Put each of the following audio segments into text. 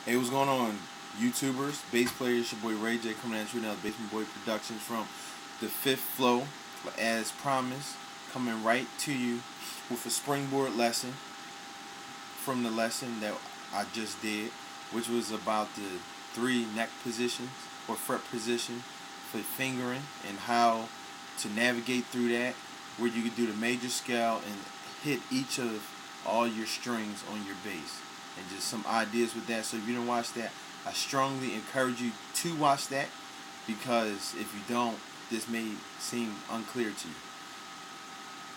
Hey, what's going on, YouTubers, bass players? Your boy Ray J coming at you now. Basement Boy Productions from the Fifth Flow, as promised, coming right to you with a springboard lesson from the lesson that I just did, which was about the three neck positions or fret position for fingering and how to navigate through that, where you could do the major scale and hit each of all your strings on your bass, and just some ideas with that. So if you didn't watch that, I strongly encourage you to watch that, because if you don't, this may seem unclear to you.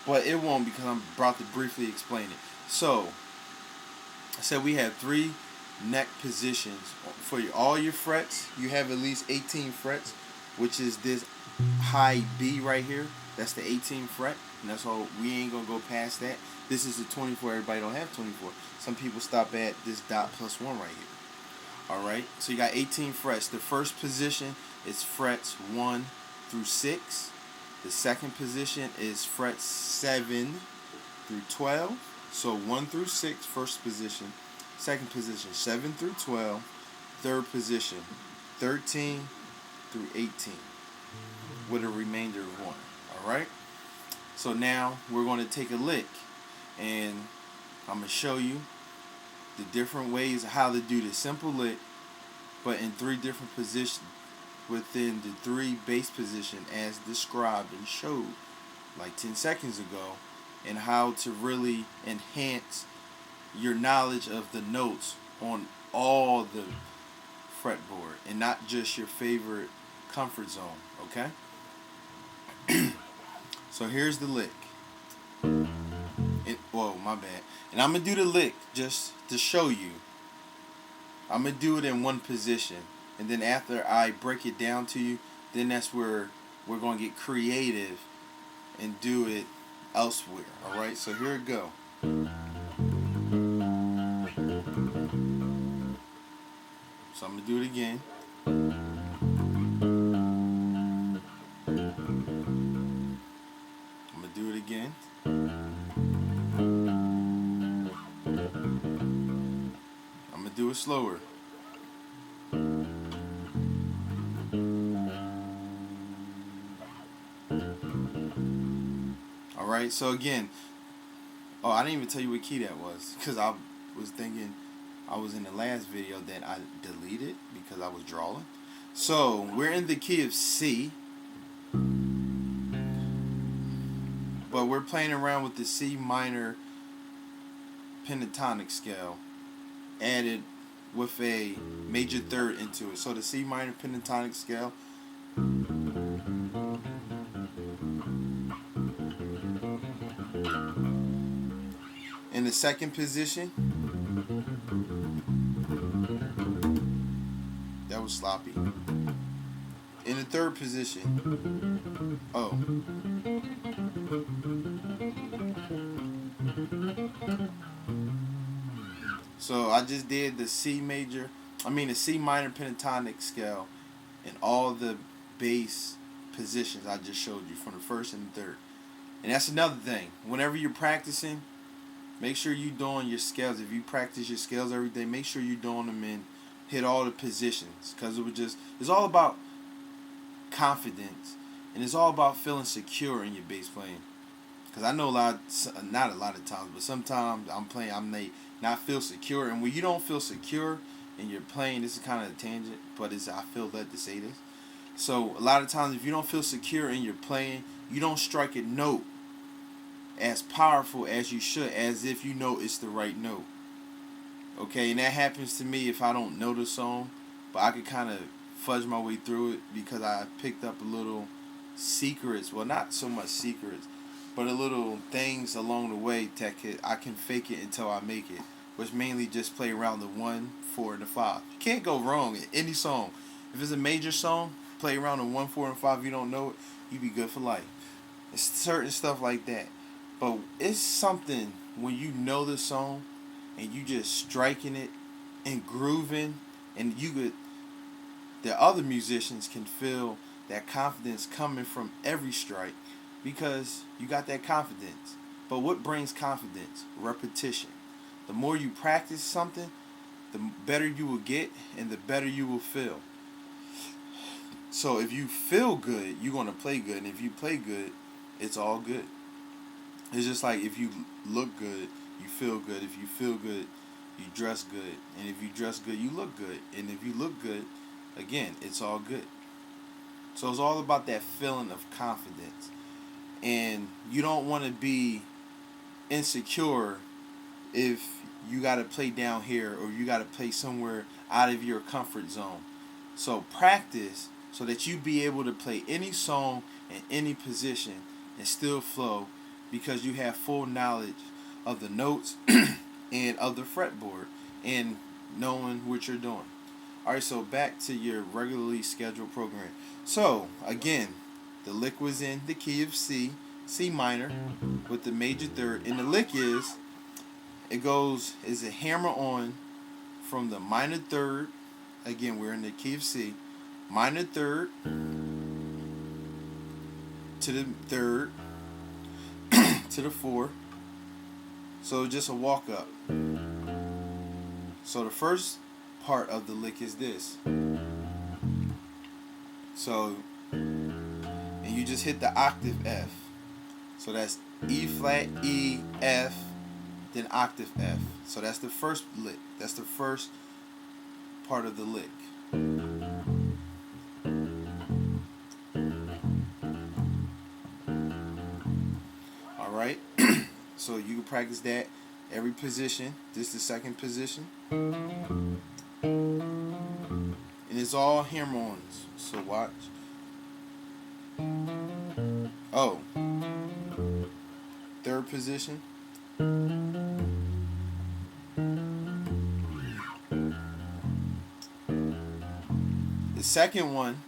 But it won't, because I'm about to briefly explain it. So, I said we have three neck positions for all your frets. You have at least 18 frets, which is this high B right here. That's the 18th fret, and that's all. We ain't gonna go past that. This is the 24. Everybody don't have 24. Some people stop at this dot plus one right here. All right. So you got 18 frets. The first position is frets 1 through 6. The second position is frets 7 through 12. So 1 through 6, first position. Second position, 7 through 12. Third position, 13 through 18, with a remainder of 1. All right? So now we're going to take a lick, and I'm going to show you the different ways of how to do the simple lick, but in three different positions within the three bass position as described and showed like 10 seconds ago, and how to really enhance your knowledge of the notes on all the fretboard and not just your favorite comfort zone, okay? So here's the lick. Whoa, my bad. And I'm going to do the lick just to show you. I'm going to do it in one position. And then after I break it down to you, then that's where we're going to get creative and do it elsewhere. Alright, so here it go. So I'm going to do it again. I'm going to do it again. I'm going to do it slower. Alright, so again, I didn't even tell you what key that was, because I was thinking I was in the last video that I deleted because I was drawing. So we're in the key of C, but we're playing around with the C minor pentatonic scale added with a major third into it. So the C minor pentatonic scale, in the second position, that was sloppy. In the third position, so I just did the the C minor pentatonic scale in all the bass positions I just showed you from the first and the third. And that's another thing. Whenever you're practicing, make sure you're doing your scales. If you practice your scales every day, make sure you're doing them and hit all the positions, because it's all about confidence, and it's all about feeling secure in your bass playing. Because I know not a lot of times, but sometimes I may not feel secure, and when you don't feel secure and you're playing, this is kind of a tangent, but I feel led to say this. So a lot of times, if you don't feel secure in your playing, you don't strike a note as powerful as you should, as if you know it's the right note. Okay, and that happens to me if I don't know the song, but I could kind of fudge my way through it because I picked up a little secrets. Well, not so much secrets, but a little things along the way that I can fake it until I make it, which mainly just play around the 1, 4, and the 5. You can't go wrong in any song. If it's a major song, play around the 1, 4, and 5. If you don't know it, you be good for life. It's certain stuff like that. But it's something when you know the song and you just striking it and grooving, and the other musicians can feel that confidence coming from every strike, because you got that confidence. But what brings confidence? Repetition. The more you practice something, the better you will get and the better you will feel. So if you feel good, you're going to play good. And if you play good, it's all good. It's just like if you look good, you feel good. If you feel good, you dress good. And if you dress good, you look good. And if you look good, again, it's all good. So it's all about that feeling of confidence. And you don't want to be insecure if you got to play down here or you got to play somewhere out of your comfort zone. So practice so that you be able to play any song in any position and still flow, because you have full knowledge of the notes and of the fretboard and knowing what you're doing. Alright, so back to your regularly scheduled program. So, again, the lick was in the key of C, C minor, with the major third. And the lick is a hammer on from the minor third. Again, we're in the key of C. Minor third to the third to the four. So just a walk up. So the first part of the lick is this. So, and you just hit the octave F. So that's E flat, E, F, then octave F. So that's the first lick. That's the first part of the lick. Alright? So you can practice that every position. This is the second position. And it's all hammer-ons. So watch. Oh. Third position. The second one,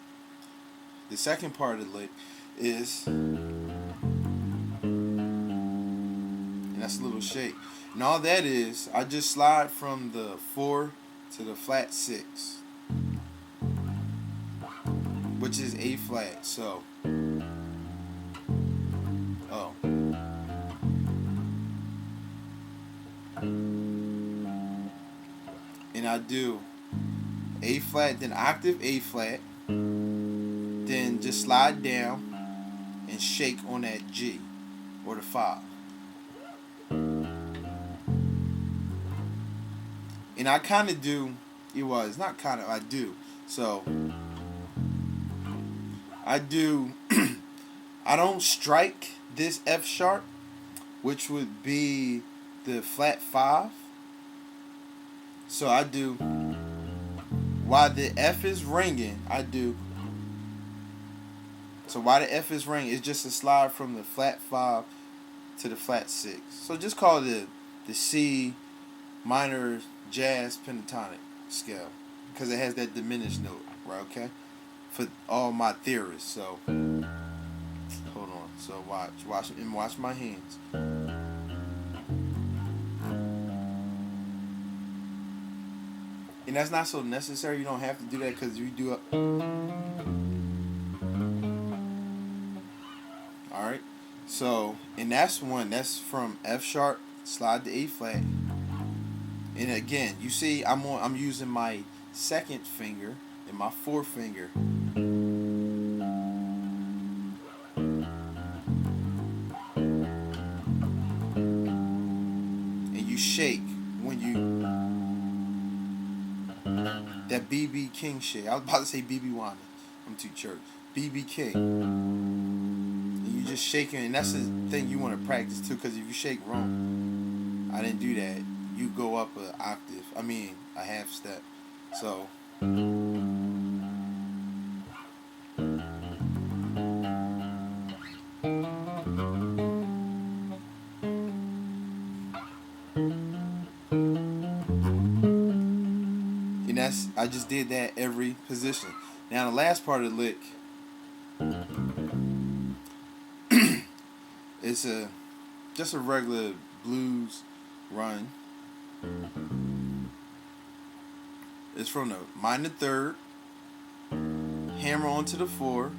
the second part of the lick is, and that's a little shake. And all that is, I just slide from the 4 to the flat 6, which is A flat. So, oh. And I do A flat, then octave A flat, then just slide down and shake on that G or the 5. And I kind of do, it's not kind of, I do. So, I do, I don't strike this F sharp, which would be the flat 5. So I do, while the F is ringing, I do. So while the F is ringing, it's just a slide from the flat 5 to the flat 6. So just call it the C minor jazz pentatonic scale, because it has that diminished note, right? Okay, for all my theorists. So hold on. So watch my hands. And that's not so necessary. You don't have to do that, because you do it. Alright. So, and that's that's from F sharp, slide to A flat. And again, you see I'm using my second finger and my forefinger. And you shake when you, that BB King shit. I was about to say BB Wanda. I'm too church. BB King. And you just shaking, and that's the thing you want to practice too, because if you shake wrong, I didn't do that, you go up a octave. I mean, a half step. So. And I just did that every position. Now the last part of the lick, it's just a regular blues run. It's from the minor third, hammer onto the 4,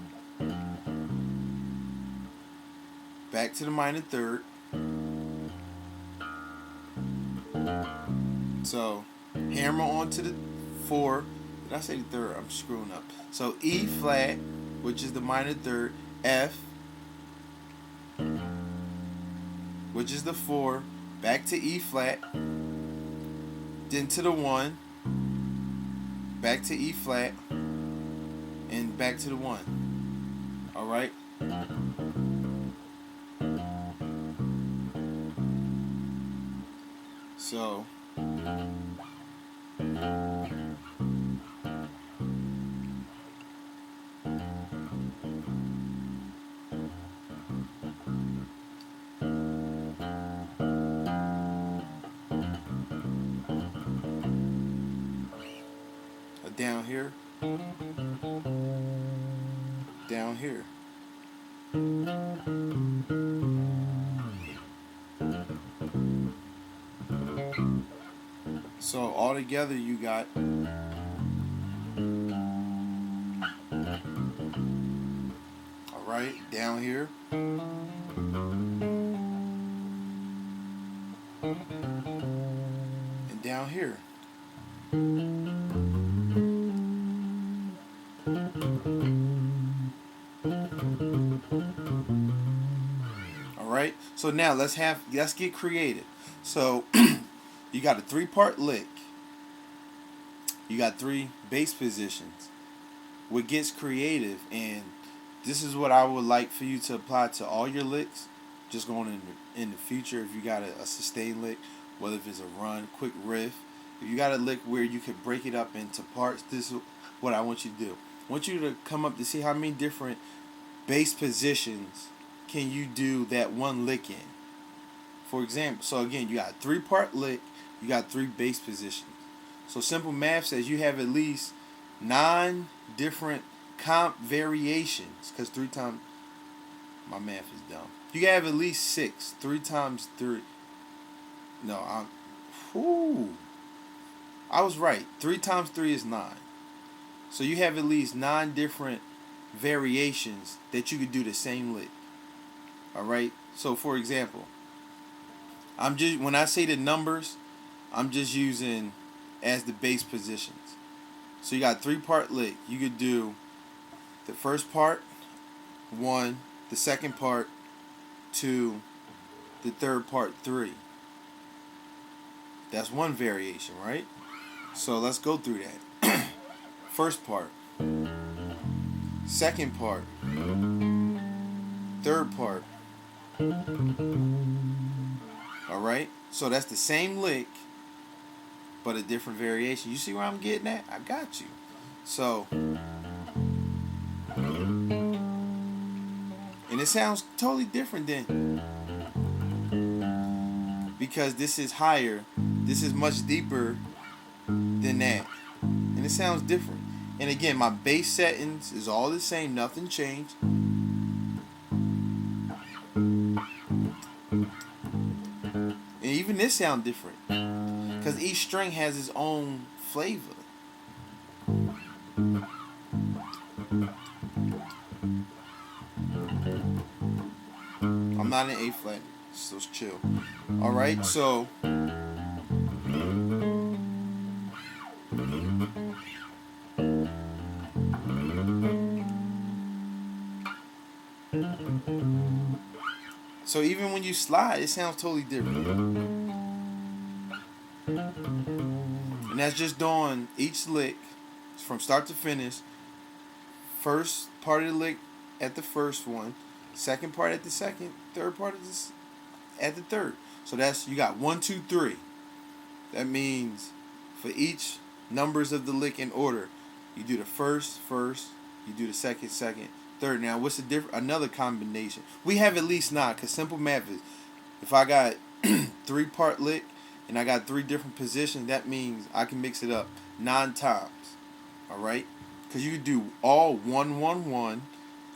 back to the minor third. So hammer onto the 4. Did I say the third? I'm screwing up. So E flat, which is the minor third, F, which is the 4, back to E flat, then to the 1, back to E flat, and back to the 1. Alright? So down here, down here. So all together you got alright, down here. And down here. Alright, so now let's get creative. So you got a 3-part lick. You got 3 bass positions. What gets creative, and this is what I would like for you to apply to all your licks, just going in the future. If you got a sustained lick, whether if it's a run, quick riff, if you got a lick where you could break it up into parts, this is what I want you to do. I want you to come up to see how many different bass positions can you do that one lick in. For example, so again, you got a 3-part lick, you got 3 bass positions. So simple math says you have at least 9 different comp variations, because 3 times, my math is dumb. You have at least 6. 3 times 3. No, I was right. 3 times 3 is 9. So you have at least 9 different variations that you could do the same lick. Alright? So for example, when I say the numbers, I'm just using as the bass positions. So you got 3-part lick. You could do the first part, 1, the second part, 2, the third part, 3. That's one variation, right? So let's go through that. First part, second part, third part. Alright? So that's the same lick, but a different variation. You see where I'm getting at? I got you. So, and it sounds totally different then, because this is higher, this is much deeper than that, and it sounds different. And again, my bass settings is all the same, nothing changed. And even this sound different, because each string has its own flavor. I'm not in A flat, so it's chill. Alright, so even when you slide, it sounds totally different. And that's just doing each lick from start to finish. First part of the lick at the first one, second part at the second, third part of this at the third. So that's, you got 1, 2, 3. That means for each numbers of the lick in order, you do the first, you do the second, third. Now, what's the difference? Another combination. We have at least 9, because simple math is, if I got 3-part lick and I got 3 different positions, that means I can mix it up 9 times. Alright? Because you could do all 1, 1, 1.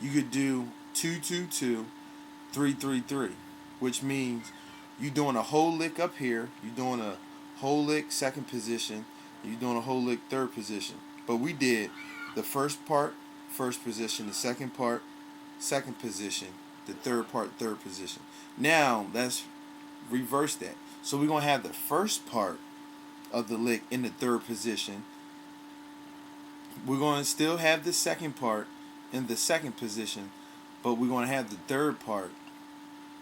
You could do 2, 2, 2, 3, 3, 3. Which means you're doing a whole lick up here, you're doing a whole lick second position, you're doing a whole lick third position. But we did the first part, first position, the second part, second position, the third part, third position. Now let's reverse that. So we're going to have the first part of the lick in the third position. We're going to still have the second part in the second position, but we're going to have the third part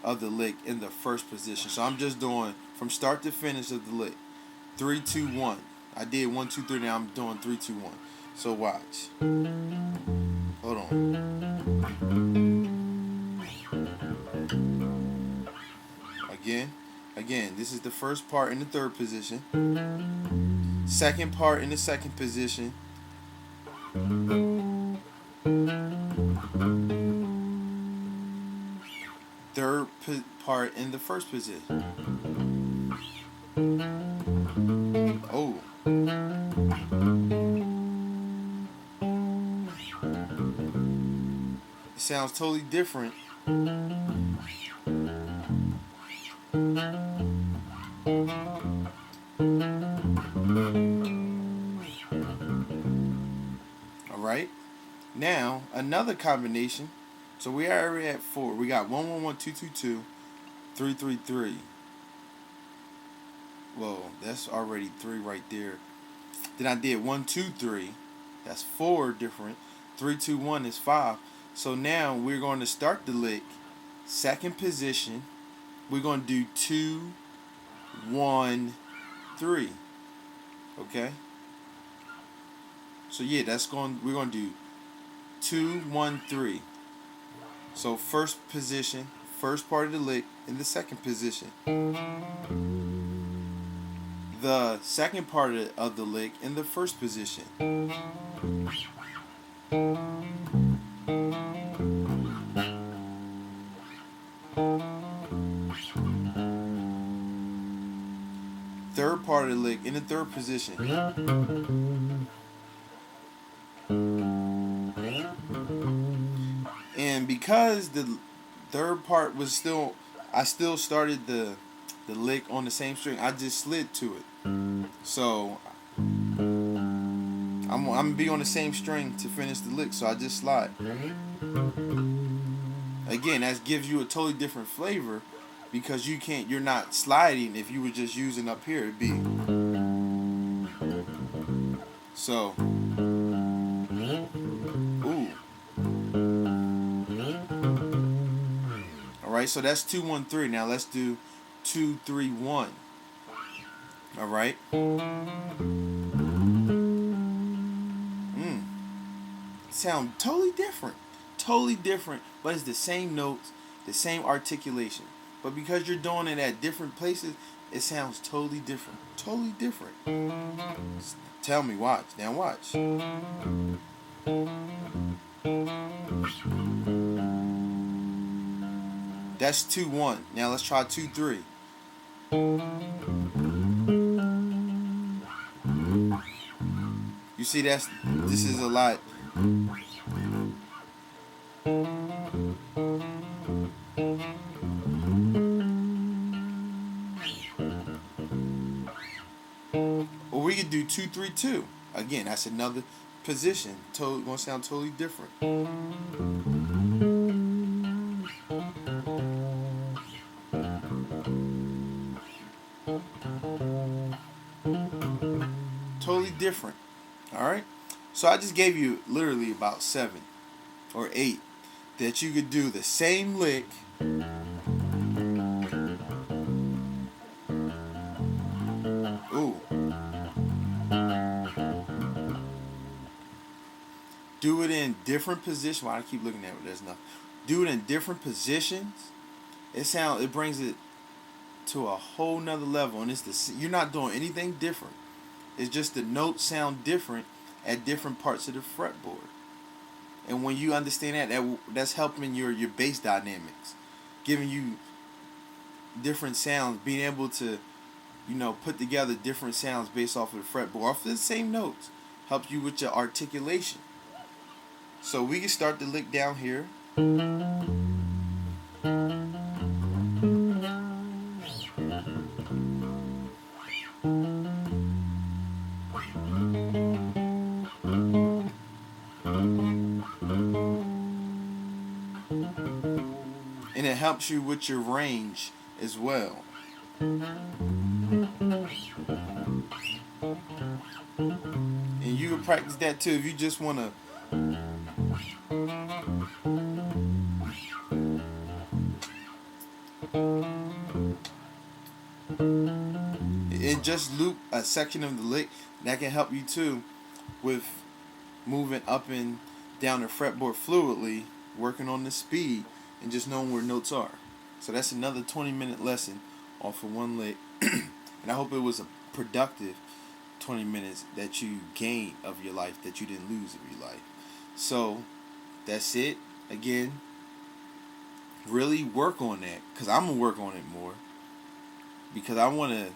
of the lick in the first position. So I'm just doing from start to finish of the lick. 3, 2, 1. I did 1, 2, 3. Now I'm doing 3, 2, 1. So watch. Hold on. Again, this is the first part in the third position. Second part in the second position. Third part in the first position. Oh. It sounds totally different. Alright. Now, another combination. So we are already at 4. We got 1, 1, 1, 2, 2, 2, 3, 3, 3. Whoa, that's already 3 right there. Then I did 1, 2, 3. That's 4 different. 3, 2, 1 is 5. So now we're going to start the lick. Second position. We're going to do 2, 1, 3. Okay? So yeah, we're going to do 2, 1, 3. So first position, first part of the lick in the second position. The second part of the lick in the first position. Third part of the lick in the third position. And because the third part was I still started the lick on the same string, I just slid to it. So I'm gonna be on the same string to finish the lick, so I just slide. Again, that gives you a totally different flavor because you're not sliding. If you were just using up here, it'd be so. Ooh. Alright, so that's 2, 1, 3. Now let's do 2, 3, 1. Alright. Sound totally different. Totally different, but it's the same notes, the same articulation. But because you're doing it at different places, it sounds totally different. Totally different. Tell me, watch. Now watch. That's 2, 1. Now let's try 2, 3. You see, this is a lot. Or we could do 2, 3, 2. Again, that's another position. Gonna sound totally different. Totally different. Alright? So I just gave you literally about 7 or 8 that you could do the same lick do it in different positions. Why I keep looking at it, there's nothing. Do it in different positions. It brings it to a whole nother level, and you're not doing anything different. It's just the notes sound different at different parts of the fretboard. And when you understand that's helping your bass dynamics, giving you different sounds, being able to, put together different sounds based off of the fretboard, off the same notes, helps you with your articulation. So we can start the lick down here. And it helps you with your range as well. And you can practice that too if you just want to. And just loop a section of the lick. That can help you too with moving up and down the fretboard fluidly, working on the speed, and just knowing where notes are. So that's another 20-minute lesson off of one lick. And I hope it was a productive 20 minutes that you gained of your life, that you didn't lose of your life. So that's it. Again, really work on that, because I'm going to work on it more. Because I want to,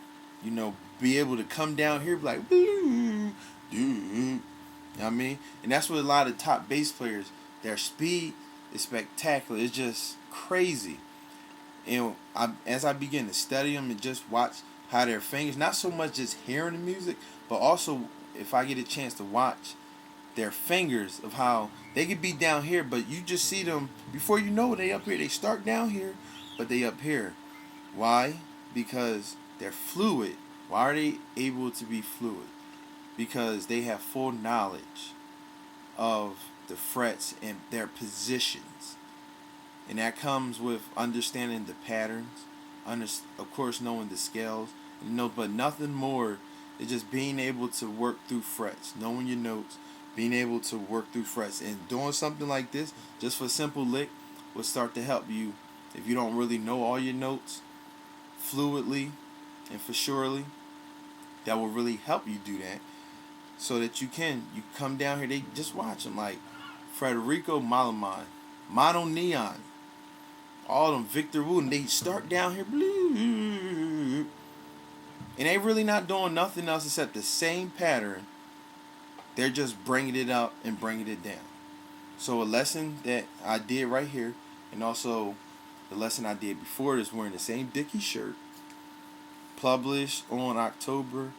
be able to come down here like, you know what I mean? And that's what a lot of top bass players, their speed is spectacular. It's just crazy. And as I begin to study them and just watch how their fingers, not so much just hearing the music, but also if I get a chance to watch their fingers, of how they could be down here, but you just see them, before you know it, they up here. They start down here, but they up here. Why? Because they're fluid. Why are they able to be fluid? Because they have full knowledge of the frets and their positions. And that comes with understanding the patterns, of course knowing the scales, but nothing more is just being able to work through frets, knowing your notes, being able to work through frets. And doing something like this, just for a simple lick, will start to help you if you don't really know all your notes fluidly and for surely. That will really help you do that, so that you come down here. They just watch them like Federico Malaman, Mono Neon, all them Victor Wooten. They start down here, and they really not doing nothing else except the same pattern. They're just bringing it up and bringing it down. So a lesson that I did right here, and also the lesson I did before, is wearing the same Dickie shirt, published on October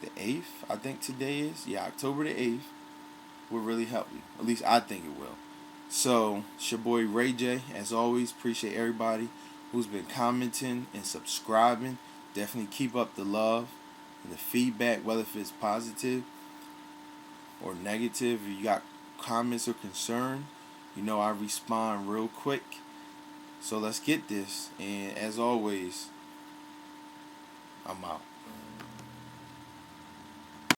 the 8th, I think today is. Yeah, October the 8th will really help you. At least I think it will. So, it's your boy Ray J. As always, appreciate everybody who's been commenting and subscribing. Definitely keep up the love and the feedback, whether if it's positive or negative. If you got comments or concern, I respond real quick. So let's get this. And as always, I'm out.